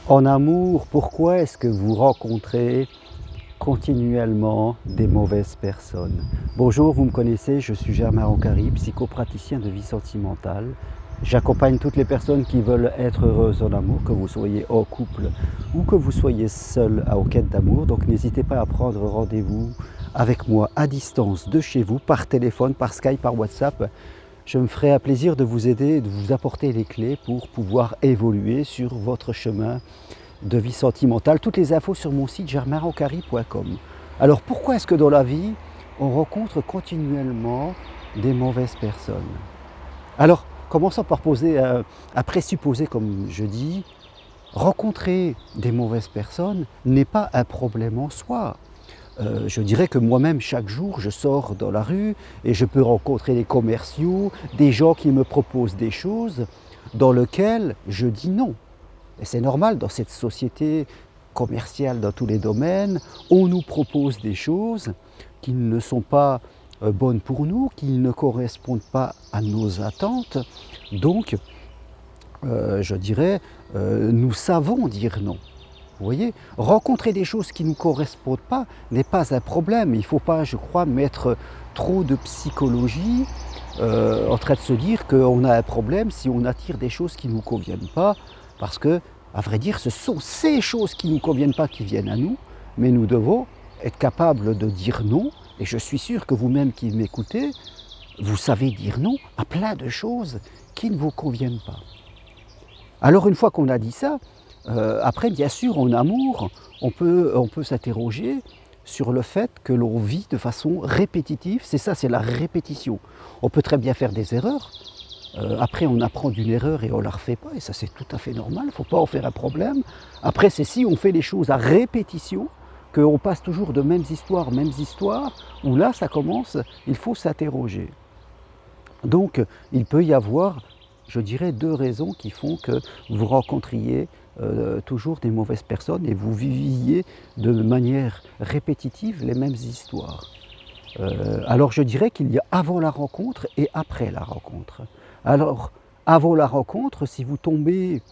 En amour, pourquoi est-ce que vous rencontrez continuellement des mauvaises personnes? Bonjour, vous me connaissez, je suis Germain Roncari, psychopraticien de vie sentimentale. J'accompagne toutes les personnes qui veulent être heureuses en amour, que vous soyez en couple ou que vous soyez seul en quête d'amour. Donc n'hésitez pas à prendre rendez-vous avec moi à distance de chez vous, par téléphone, par Skype, par WhatsApp. Je me ferai un plaisir de vous aider, de vous apporter les clés pour pouvoir évoluer sur votre chemin de vie sentimentale. Toutes les infos sur mon site germainroncari.com. Alors pourquoi est-ce que dans la vie, on rencontre continuellement des mauvaises personnes? Alors, commençons par poser, à présupposer, comme je dis, rencontrer des mauvaises personnes n'est pas un problème en soi. Je dirais que moi-même, chaque jour, je sors dans la rue et je peux rencontrer des commerciaux, des gens qui me proposent des choses dans lesquelles je dis non. Et c'est normal, dans cette société commerciale dans tous les domaines, on nous propose des choses qui ne sont pas bonnes pour nous, qui ne correspondent pas à nos attentes. Donc, je dirais, nous savons dire non. Vous voyez, rencontrer des choses qui ne nous correspondent pas n'est pas un problème. Il ne faut pas, je crois, mettre trop de psychologie en train de se dire qu'on a un problème si on attire des choses qui ne nous conviennent pas. Parce que, à vrai dire, ce sont ces choses qui ne nous conviennent pas qui viennent à nous. Mais nous devons être capables de dire non. Et je suis sûr que vous-même qui m'écoutez, vous savez dire non à plein de choses qui ne vous conviennent pas. Alors une fois qu'on a dit ça, après, bien sûr, en amour, on peut s'interroger sur le fait que l'on vit de façon répétitive. C'est ça, c'est la répétition. On peut très bien faire des erreurs. Après, on apprend d'une erreur et on ne la refait pas. Et ça, c'est tout à fait normal. Il ne faut pas en faire un problème. Après, c'est si on fait les choses à répétition, qu'on passe toujours de mêmes histoires, où là, ça commence, il faut s'interroger. Donc, il peut y avoir, je dirais, deux raisons qui font que vous rencontriez toujours des mauvaises personnes et vous viviez de manière répétitive les mêmes histoires. Alors je dirais qu'il y a avant la rencontre et après la rencontre. Alors, avant la rencontre, si vous tombez,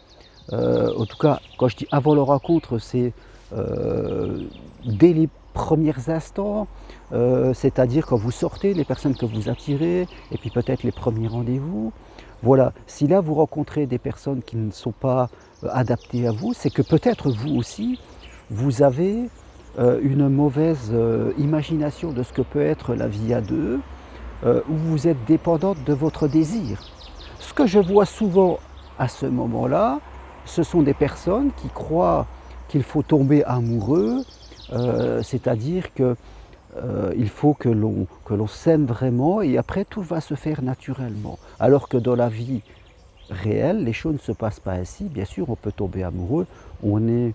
en tout cas, quand je dis avant la rencontre, c'est dès les premiers instants, c'est-à-dire quand vous sortez, les personnes que vous attirez, et puis peut-être les premiers rendez-vous. Voilà, si là vous rencontrez des personnes qui ne sont pas adaptées à vous, c'est que peut-être vous aussi, vous avez une mauvaise imagination de ce que peut être la vie à deux, où vous êtes dépendante de votre désir. Ce que je vois souvent à ce moment-là, ce sont des personnes qui croient qu'il faut tomber amoureux, c'est-à-dire que il faut que l'on s'aime vraiment et après tout va se faire naturellement. Alors que dans la vie réelle, les choses ne se passent pas ainsi. Bien sûr, on peut tomber amoureux, on est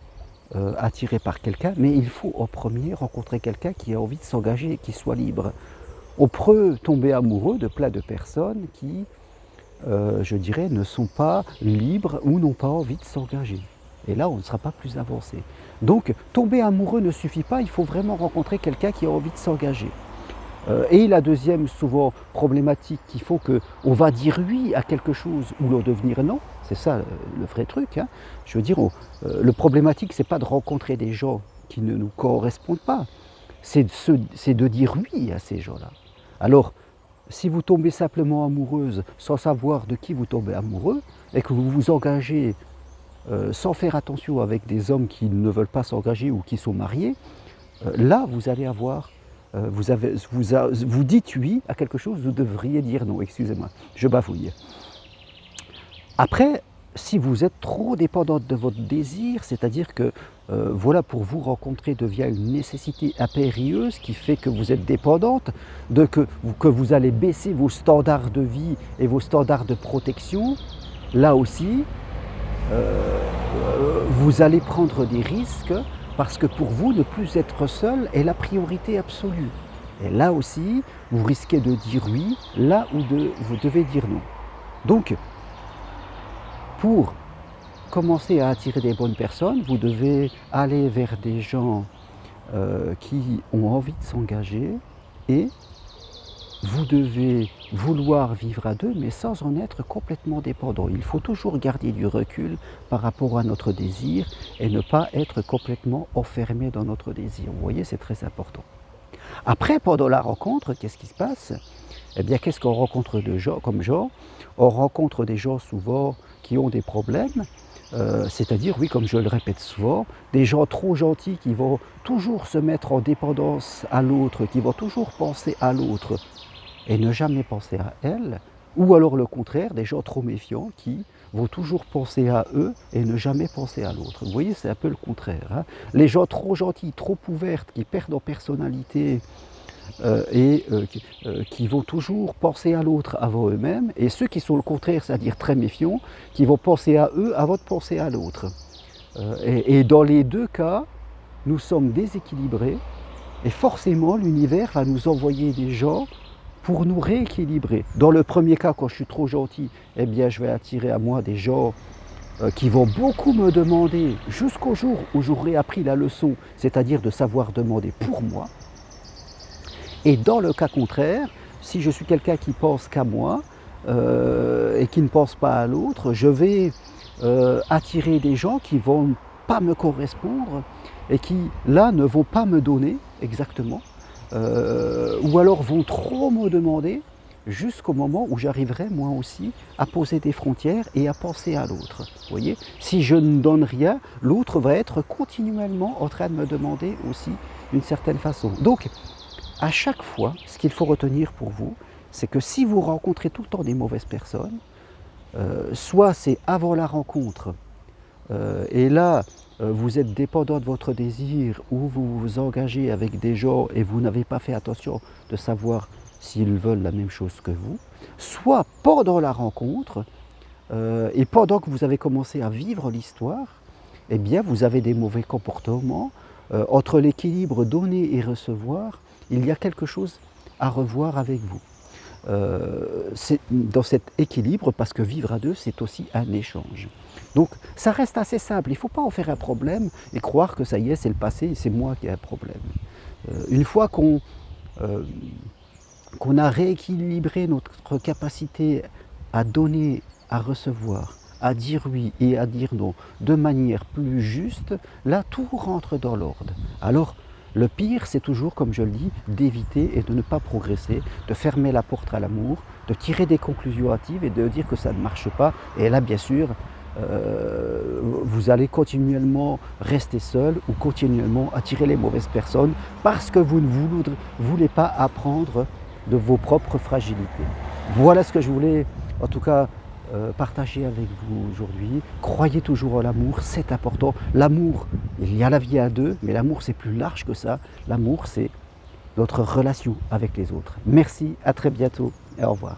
attiré par quelqu'un, mais il faut en premier rencontrer quelqu'un qui a envie de s'engager et qui soit libre. On peut tomber amoureux de plein de personnes qui, je dirais, ne sont pas libres ou n'ont pas envie de s'engager. Et là, on ne sera pas plus avancé. Donc, tomber amoureux ne suffit pas, il faut vraiment rencontrer quelqu'un qui a envie de s'engager. Et la deuxième, souvent, problématique qui faut qu'on va dire oui à quelque chose ou leur devenir non, c'est ça le vrai truc. Hein. Je veux dire, le problématique, c'est pas de rencontrer des gens qui ne nous correspondent pas, c'est de dire oui à ces gens-là. Alors, si vous tombez simplement amoureuse sans savoir de qui vous tombez amoureux et que vous vous engagez sans faire attention avec des hommes qui ne veulent pas s'engager ou qui sont mariés, là vous allez avoir, vous dites oui à quelque chose, vous devriez dire non, excusez-moi, je bafouille. Après, si vous êtes trop dépendante de votre désir, c'est-à-dire que voilà, pour vous, rencontrer devient une nécessité impérieuse qui fait que vous êtes dépendante, que vous allez baisser vos standards de vie et vos standards de protection, là aussi, vous allez prendre des risques parce que pour vous, ne plus être seul est la priorité absolue. Et là aussi, vous risquez de dire oui, là où vous devez dire non. Donc, pour commencer à attirer des bonnes personnes, vous devez aller vers des gens qui ont envie de s'engager et vous devez vouloir vivre à deux, mais sans en être complètement dépendant. Il faut toujours garder du recul par rapport à notre désir et ne pas être complètement enfermé dans notre désir. Vous voyez, c'est très important. Après, pendant la rencontre, qu'est-ce qui se passe? Eh bien, qu'est-ce qu'on rencontre de gens, comme gens? On rencontre des gens souvent qui ont des problèmes, c'est-à-dire, oui, comme je le répète souvent, des gens trop gentils qui vont toujours se mettre en dépendance à l'autre, qui vont toujours penser à l'autre et ne jamais penser à elle, ou alors le contraire, des gens trop méfiants qui vont toujours penser à eux et ne jamais penser à l'autre. Vous voyez, c'est un peu le contraire, hein. Les gens trop gentils, trop ouverts, qui perdent en personnalité qui vont toujours penser à l'autre avant eux-mêmes, et ceux qui sont le contraire, c'est-à-dire très méfiants, qui vont penser à eux avant de penser à l'autre. Et dans les deux cas, nous sommes déséquilibrés, et forcément l'univers va nous envoyer des gens pour nous rééquilibrer. Dans le premier cas, quand je suis trop gentil, eh bien je vais attirer à moi des gens qui vont beaucoup me demander jusqu'au jour où j'aurai appris la leçon, c'est-à-dire de savoir demander pour moi. Et dans le cas contraire, si je suis quelqu'un qui pense qu'à moi et qui ne pense pas à l'autre, je vais attirer des gens qui ne vont pas me correspondre et qui, là, ne vont pas me donner exactement, ou alors vont trop me demander jusqu'au moment où j'arriverai moi aussi à poser des frontières et à penser à l'autre. Vous voyez, si je ne donne rien, l'autre va être continuellement en train de me demander aussi d'une certaine façon. Donc, à chaque fois, ce qu'il faut retenir pour vous, c'est que si vous rencontrez tout le temps des mauvaises personnes, soit c'est avant la rencontre, et là, vous êtes dépendant de votre désir, ou vous vous engagez avec des gens et vous n'avez pas fait attention de savoir s'ils veulent la même chose que vous, soit pendant la rencontre, et pendant que vous avez commencé à vivre l'histoire, eh bien vous avez des mauvais comportements, entre l'équilibre donner et recevoir, il y a quelque chose à revoir avec vous. C'est dans cet équilibre, parce que vivre à deux, c'est aussi un échange. Donc ça reste assez simple, il ne faut pas en faire un problème et croire que ça y est, c'est le passé et c'est moi qui ai un problème. Une fois qu'on a rééquilibré notre capacité à donner, à recevoir, à dire oui et à dire non de manière plus juste, là tout rentre dans l'ordre. Alors le pire, c'est toujours, comme je le dis, d'éviter et de ne pas progresser, de fermer la porte à l'amour, de tirer des conclusions hâtives et de dire que ça ne marche pas. Et là, bien sûr, vous allez continuellement rester seul ou continuellement attirer les mauvaises personnes parce que vous ne voulez pas apprendre de vos propres fragilités. Voilà ce que je voulais, en tout cas, partager avec vous aujourd'hui. Croyez toujours en l'amour, c'est important. L'amour, il y a la vie à deux, mais l'amour c'est plus large que ça. L'amour c'est notre relation avec les autres. Merci, à très bientôt et au revoir.